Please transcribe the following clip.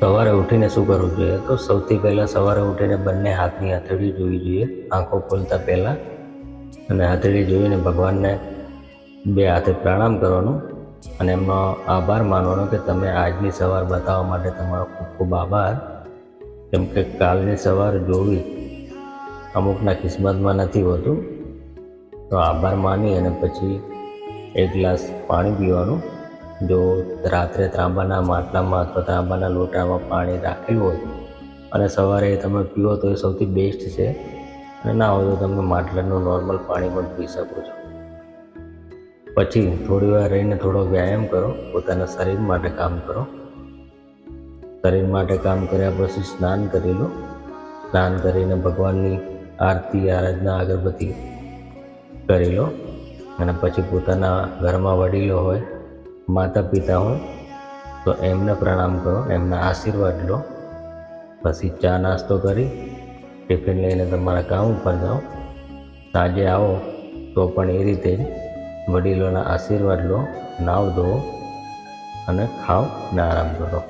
સવારે ઉઠીને શું કરવું જોઈએ? તો સૌથી પહેલાં સવારે ઉઠીને બંને હાથની હથેળી જોવી જોઈએ આંખો ખોલતા પહેલાં, અને હથેળી જોઈને ભગવાનને બે હાથે પ્રણામ કરવાનું અને એમનો આભાર માનવાનો કે તમે આજની સવાર બતાવવા માટે તમારો ખૂબ ખૂબ આભાર. કેમ કે કાલની સવાર જોવી અમુકના કિસ્મતમાં નથી હોતું. તો આભાર માની અને પછી એક ગ્લાસ પાણી પીવાનું. જો રાત્રે ત્રાંબાના માટલામાં અથવા ત્રાંબાના લોટામાં પાણી રાખેલું હોય અને સવારે તમે પીવો તો એ સૌથી બેસ્ટ છે. અને ના હોય તો તમે માટલાનું નોર્મલ પાણી પણ પી શકો છો. પછી થોડી વાર રહીને થોડો વ્યાયામ કરો, પોતાના શરીર માટે કામ કરો. શરીર માટે કામ કર્યા પછી સ્નાન કરી લો. સ્નાન કરીને ભગવાનની આરતી આરાધના અગરબત્તી કરી લો. અને પછી પોતાના ઘરમાં વડીલો હોય, માતા પિતા હોય તો એમને પ્રણામ કરો, એમના આશીર્વાદ લો. પછી ચા નાસ્તો કરી ટિફિન લઈને તમારા કામ ઉપર જાઓ. સાંજે આવો તો પણ એ રીતે જ વડીલોના આશીર્વાદ લો, નાવ ધોવો અને ખાઓ અને આરામ કરો.